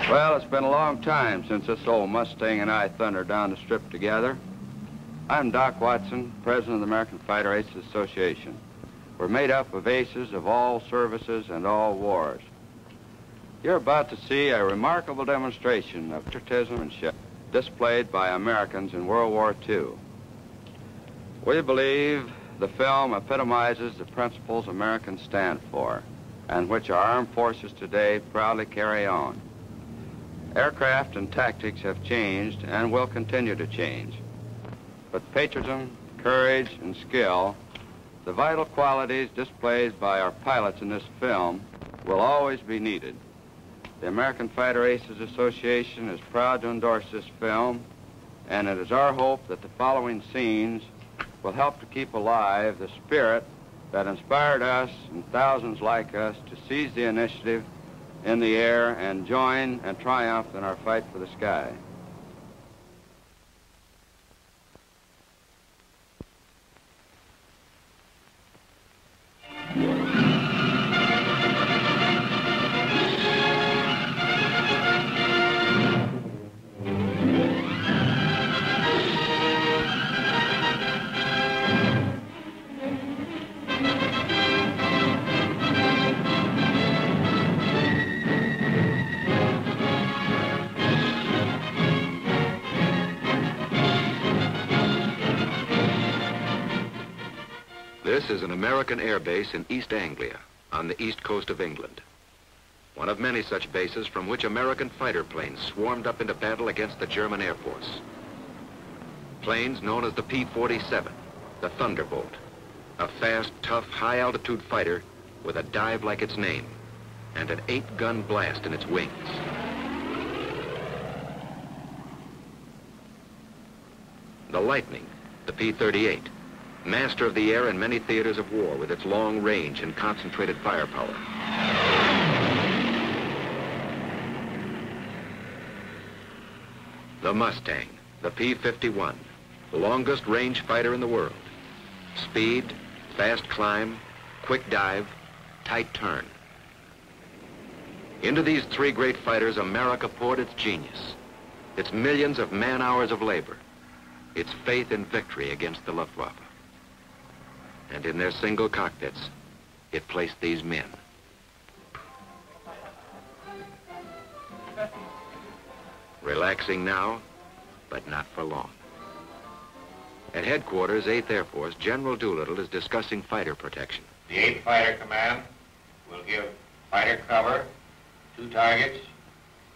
Well, it's been a long time since this old Mustang and I thundered down the strip together. I'm Doc Watson, president of the American Fighter Aces Association. We're made up of aces of all services and all wars. You're about to see a remarkable demonstration of patriotism displayed by Americans in World War II. We believe the film epitomizes the principles Americans stand for and which our armed forces today proudly carry on. Aircraft and tactics have changed and will continue to change. But patriotism, courage, and skill, the vital qualities displayed by our pilots in this film, will always be needed. The American Fighter Aces Association is proud to endorse this film, and it is our hope that the following scenes will help to keep alive the spirit that inspired us and thousands like us to seize the initiative in the air and join and triumph in our fight for the sky. This is an American air base in East Anglia, on the east coast of England. One of many such bases from which American fighter planes swarmed up into battle against the German Air Force. Planes known as the P-47, the Thunderbolt, a fast, tough, high-altitude fighter with a dive like its name and an 8-gun blast in its wings. The Lightning, the P-38, master of the air in many theaters of war with its long range and concentrated firepower. The Mustang, the P-51, the longest range fighter in the world. Speed, fast climb, quick dive, tight turn. Into these three great fighters, America poured its genius, its millions of man-hours of labor, its faith in victory against the Luftwaffe. And in their single cockpits, it placed these men. Relaxing now, but not for long. At headquarters, 8th Air Force, General Doolittle is discussing fighter protection. The 8th Fighter Command will give fighter cover to targets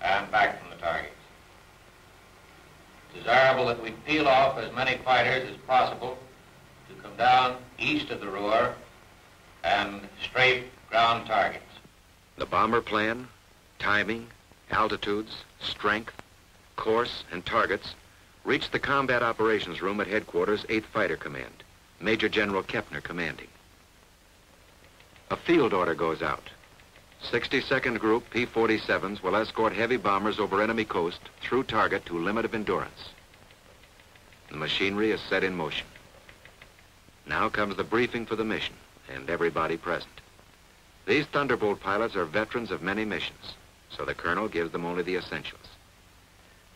and back from the targets. It's desirable that we peel off as many fighters as possible to come down east of the Ruhr and strafe ground targets. The bomber plan, timing, altitudes, strength, course, and targets reached the Combat Operations Room at Headquarters, 8th Fighter Command, Major General Kepner commanding. A field order goes out. 62nd Group P-47s will escort heavy bombers over enemy coast through target to limit of endurance. The machinery is set in motion. Now comes the briefing for the mission and everybody present. These Thunderbolt pilots are veterans of many missions, so the colonel gives them only the essentials.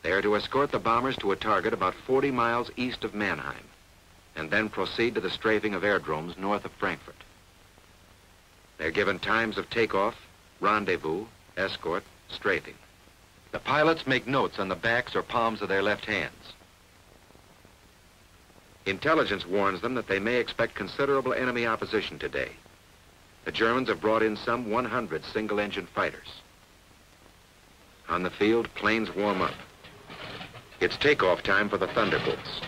They are to escort the bombers to a target about 40 miles east of Mannheim and then proceed to the strafing of airdromes north of Frankfurt. They're given times of takeoff, rendezvous, escort, strafing. The pilots make notes on the backs or palms of their left hands. Intelligence warns them that they may expect considerable enemy opposition today. The Germans have brought in some 100 single-engine fighters. On the field, planes warm up. It's takeoff time for the Thunderbolts.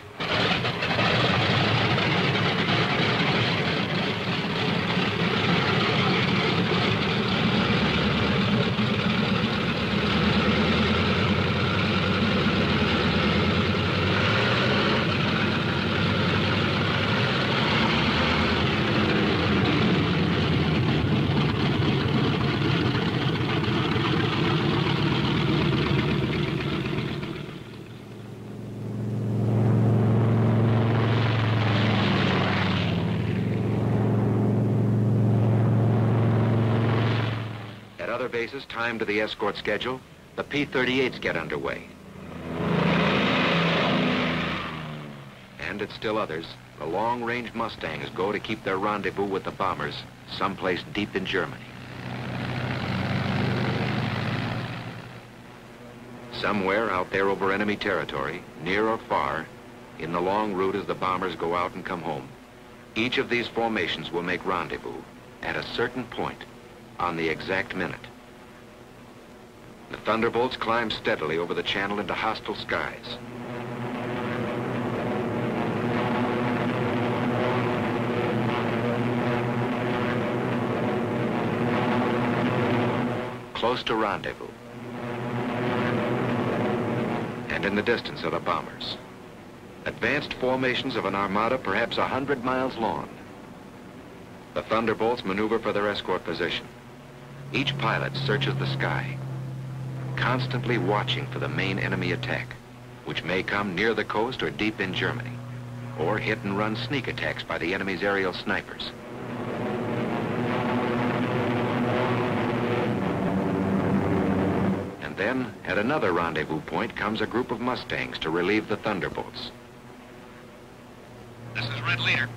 bases timed to the escort schedule, the P-38s get underway. And at still others, the long-range Mustangs go to keep their rendezvous with the bombers someplace deep in Germany. Somewhere out there over enemy territory, near or far, in the long route as the bombers go out and come home, each of these formations will make rendezvous at a certain point on the exact minute. The Thunderbolts climb steadily over the channel into hostile skies. Close to rendezvous. And in the distance are the bombers. Advanced formations of an armada perhaps 100 miles long. The Thunderbolts maneuver for their escort position. Each pilot searches the sky, constantly watching for the main enemy attack, which may come near the coast or deep in Germany, or hit-and-run sneak attacks by the enemy's aerial snipers. And then, at another rendezvous point, comes a group of Mustangs to relieve the Thunderbolts. This is Red Leader.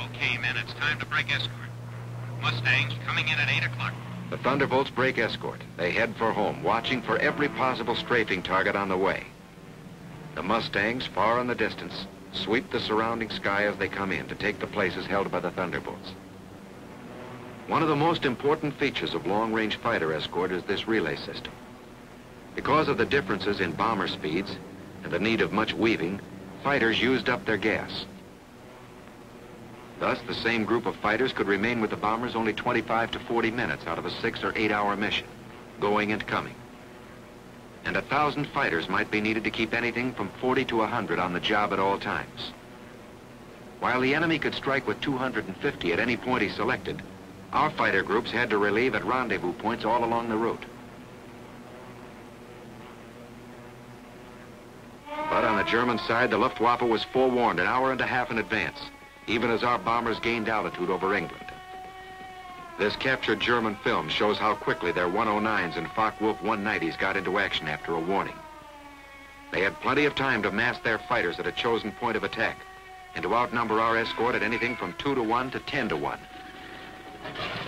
Okay, men, it's time to break escort. Mustangs coming in at 8 o'clock. The Thunderbolts break escort. They head for home, watching for every possible strafing target on the way. The Mustangs, far in the distance, sweep the surrounding sky as they come in to take the places held by the Thunderbolts. One of the most important features of long-range fighter escort is this relay system. Because of the differences in bomber speeds and the need of much weaving, fighters used up their gas. Thus, the same group of fighters could remain with the bombers only 25 to 40 minutes out of a 6 or 8 hour mission, going and coming. And 1,000 fighters might be needed to keep anything from 40 to 100 on the job at all times. While the enemy could strike with 250 at any point he selected, our fighter groups had to relieve at rendezvous points all along the route. But on the German side, the Luftwaffe was forewarned an hour and a half in advance, even as our bombers gained altitude over England. This captured German film shows how quickly their 109s and Focke-Wulf 190s got into action after a warning. They had plenty of time to mass their fighters at a chosen point of attack and to outnumber our escort at anything from 2 to 1 to 10 to 1.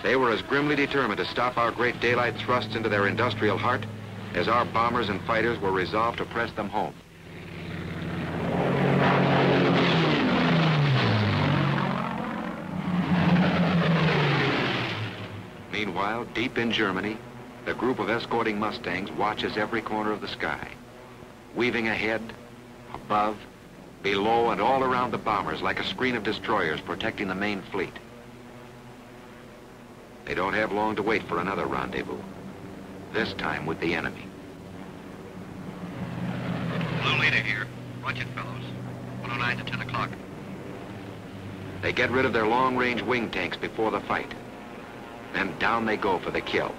They were as grimly determined to stop our great daylight thrusts into their industrial heart as our bombers and fighters were resolved to press them home. Meanwhile, deep in Germany, the group of escorting Mustangs watches every corner of the sky, weaving ahead, above, below, and all around the bombers like a screen of destroyers protecting the main fleet. They don't have long to wait for another rendezvous, this time with the enemy. Blue Leader here. Watch it, fellows. 109 to 10 o'clock. They get rid of their long-range wing tanks before the fight. Then down they go for the kill.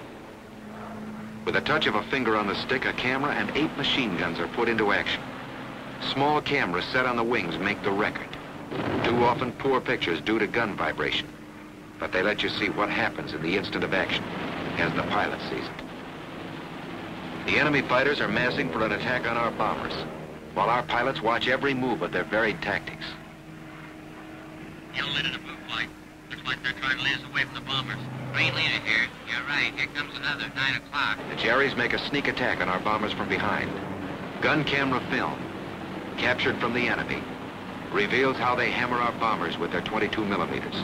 With a touch of a finger on the stick, a camera and 8 machine guns are put into action. Small cameras set on the wings make the record. Too often poor pictures due to gun vibration. But they let you see what happens in the instant of action, as the pilot sees it. The enemy fighters are massing for an attack on our bombers, while our pilots watch every move of their varied tactics. Yellow Leader to blue flight. Looks like they're trying to lead us away from the bombers. Green Leader here. You're right. Here comes another, 9 o'clock. The Jerrys make a sneak attack on our bombers from behind. Gun camera film, captured from the enemy, reveals how they hammer our bombers with their 22 millimeters.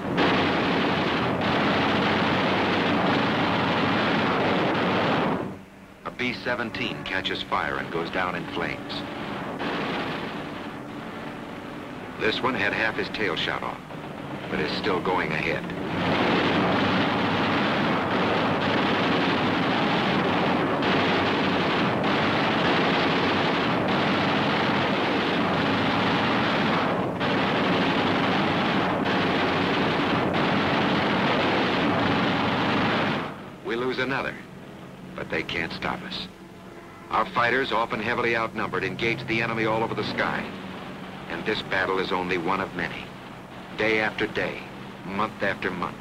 A B-17 catches fire and goes down in flames. This one had half his tail shot off, but is still going ahead. We lose another, but they can't stop us. Our fighters, often heavily outnumbered, engage the enemy all over the sky. And this battle is only one of many. Day after day, month after month.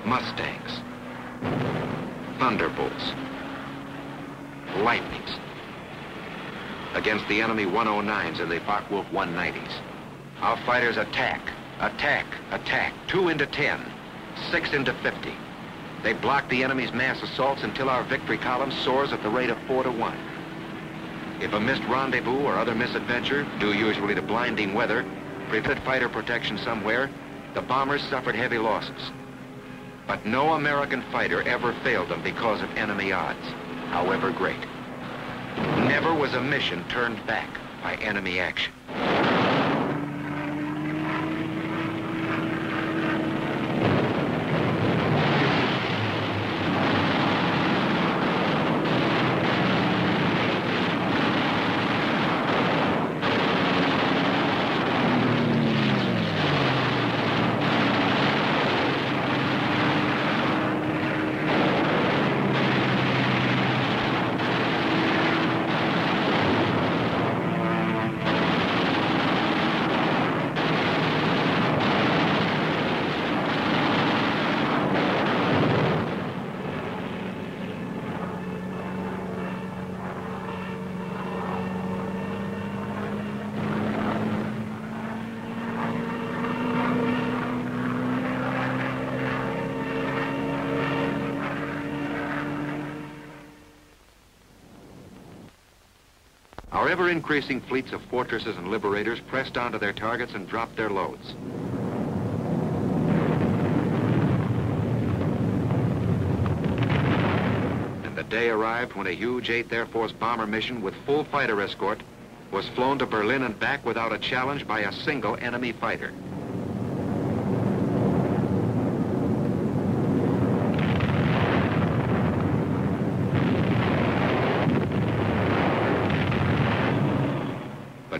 Mustangs. thunderbolts, lightnings, against the enemy 109s and the Focke-Wulf 190s. Our fighters attack, attack, attack, 2 into 10, 6 into 50. They block the enemy's mass assaults until our victory column soars at the rate of 4 to 1. If a missed rendezvous or other misadventure, due usually to blinding weather, prevented fighter protection somewhere, the bombers suffered heavy losses. But no American fighter ever failed them because of enemy odds, however great. Never was a mission turned back by enemy action. Our ever-increasing fleets of fortresses and liberators pressed onto their targets and dropped their loads. And the day arrived when a huge 8th Air Force bomber mission with full fighter escort was flown to Berlin and back without a challenge by a single enemy fighter.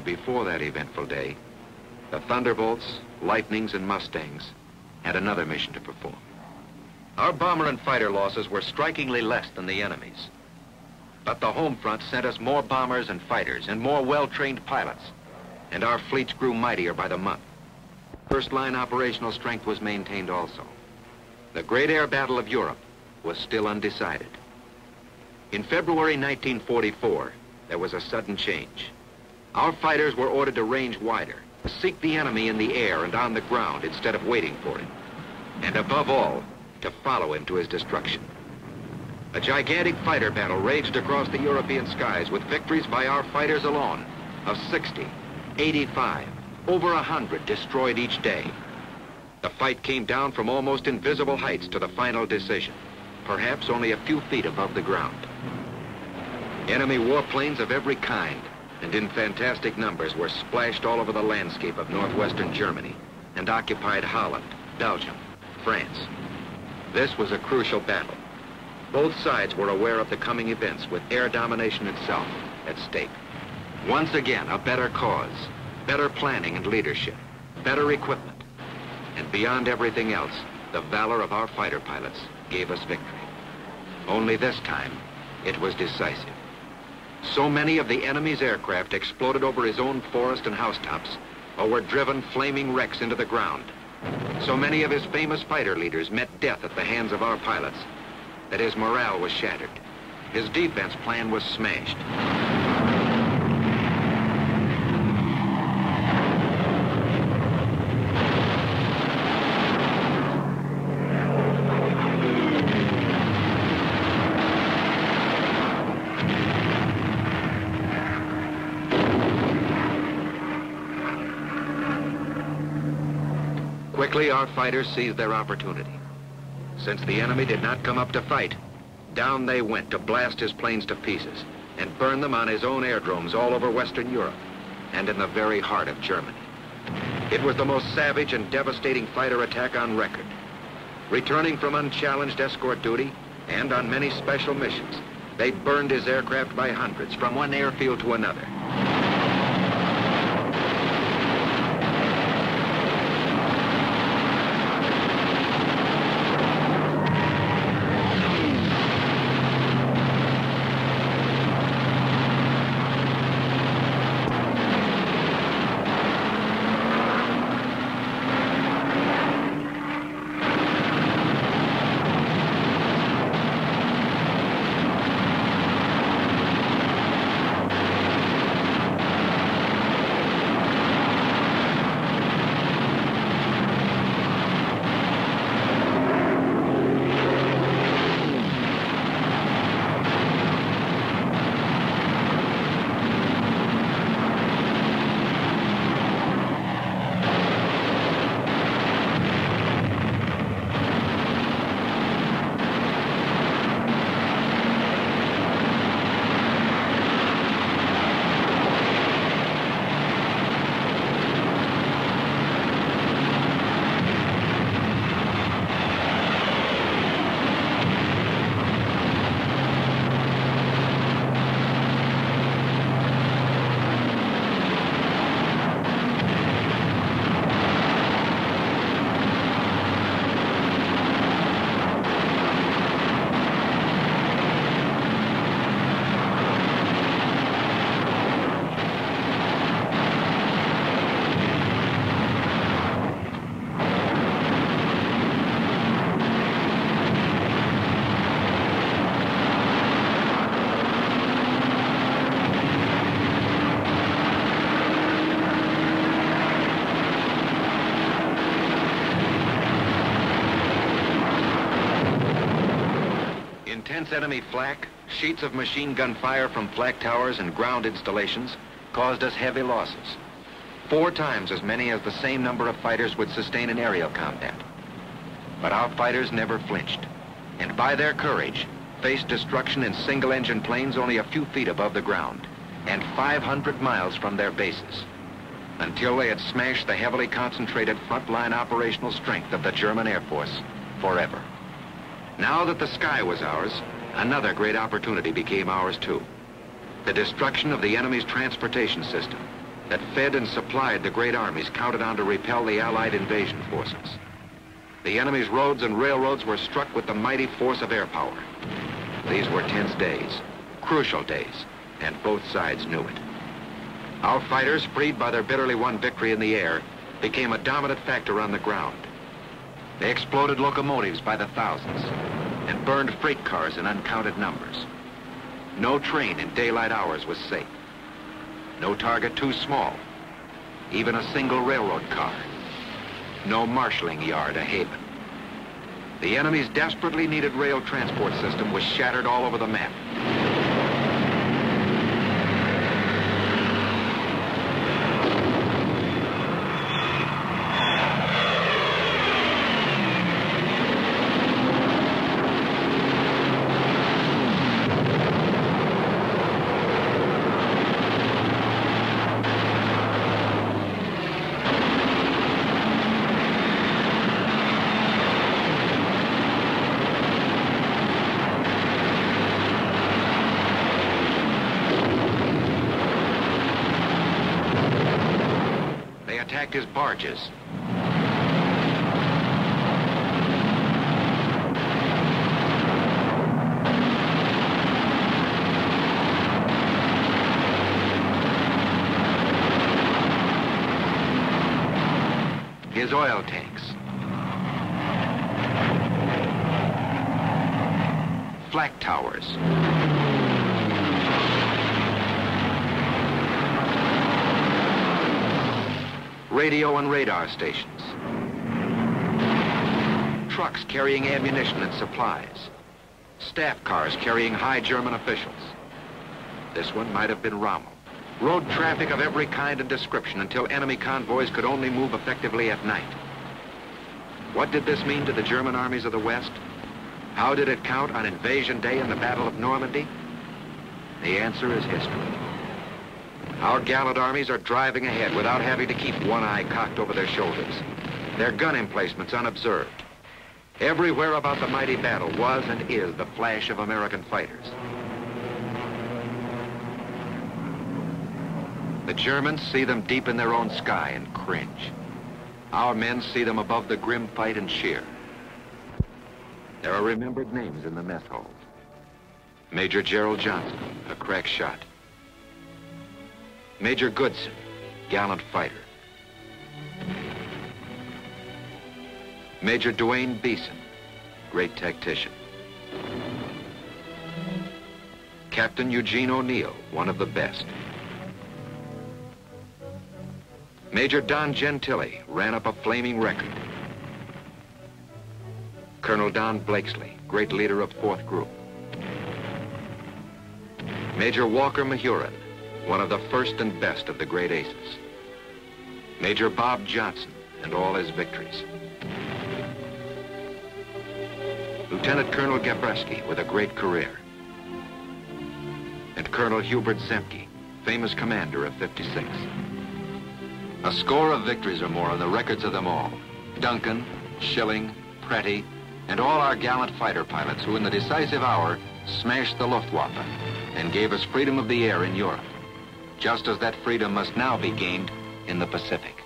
Before that eventful day, the Thunderbolts, Lightnings, and Mustangs had another mission to perform. Our bomber and fighter losses were strikingly less than the enemy's. But the home front sent us more bombers and fighters and more well-trained pilots, and our fleets grew mightier by the month. First-line operational strength was maintained also. The great air battle of Europe was still undecided. In February 1944, there was a sudden change. Our fighters were ordered to range wider, to seek the enemy in the air and on the ground instead of waiting for him. And above all, to follow him to his destruction. A gigantic fighter battle raged across the European skies with victories by our fighters alone of 60, 85, over 100 destroyed each day. The fight came down from almost invisible heights to the final decision, perhaps only a few feet above the ground. Enemy warplanes of every kind and in fantastic numbers were splashed all over the landscape of northwestern Germany and occupied Holland, Belgium, France. This was a crucial battle. Both sides were aware of the coming events with air domination itself at stake. Once again, a better cause, better planning and leadership, better equipment, and beyond everything else, the valor of our fighter pilots gave us victory. Only this time, it was decisive. So many of the enemy's aircraft exploded over his own forest and housetops, or were driven flaming wrecks into the ground. So many of his famous fighter leaders met death at the hands of our pilots that his morale was shattered. His defense plan was smashed. Quickly, our fighters seized their opportunity. Since the enemy did not come up to fight, down they went to blast his planes to pieces and burn them on his own aerodromes all over Western Europe and in the very heart of Germany. It was the most savage and devastating fighter attack on record. Returning from unchallenged escort duty and on many special missions, they burned his aircraft by hundreds from one airfield to another. intense enemy flak, sheets of machine gun fire from flak towers and ground installations caused us heavy losses. 4 times as many as the same number of fighters would sustain in aerial combat. But our fighters never flinched, and by their courage, faced destruction in single-engine planes only a few feet above the ground, and 500 miles from their bases, until they had smashed the heavily concentrated frontline operational strength of the German Air Force forever. Now that the sky was ours, another great opportunity became ours too. The destruction of the enemy's transportation system that fed and supplied the great armies counted on to repel the Allied invasion forces. The enemy's roads and railroads were struck with the mighty force of air power. These were tense days, crucial days, and both sides knew it. Our fighters, freed by their bitterly won victory in the air, became a dominant factor on the ground. They exploded locomotives by the thousands and burned freight cars in uncounted numbers. No train in daylight hours was safe. No target too small, even a single railroad car. No marshalling yard a haven. The enemy's desperately needed rail transport system was shattered all over the map. His barges. His oil tanks. Flak towers. Radio and radar stations. Trucks carrying ammunition and supplies. Staff cars carrying high German officials. This one might have been Rommel. Road traffic of every kind and description until enemy convoys could only move effectively at night. What did this mean to the German armies of the West? How did it count on Invasion Day and the Battle of Normandy? The answer is history. Our gallant armies are driving ahead without having to keep one eye cocked over their shoulders, their gun emplacements unobserved. Everywhere about the mighty battle was and is the flash of American fighters. The Germans see them deep in their own sky and cringe. Our men see them above the grim fight and cheer. There are remembered names in the mess halls. Major Gerald Johnson, a crack shot. Major Goodson, gallant fighter. Major Duane Beeson, great tactician. Captain Eugene O'Neill, one of the best. Major Don Gentili ran up a flaming record. Colonel Don Blakesley, great leader of 4th Group. Major Walker Mahurin, one of the first and best of the great aces. Major Bob Johnson and all his victories. Lieutenant Colonel Gabreski with a great career. And Colonel Hubert Zemke, famous commander of 56. A score of victories or more on the records of them all. Duncan, Schilling, Pretty, and all our gallant fighter pilots who in the decisive hour smashed the Luftwaffe and gave us freedom of the air in Europe, just as that freedom must now be gained in the Pacific.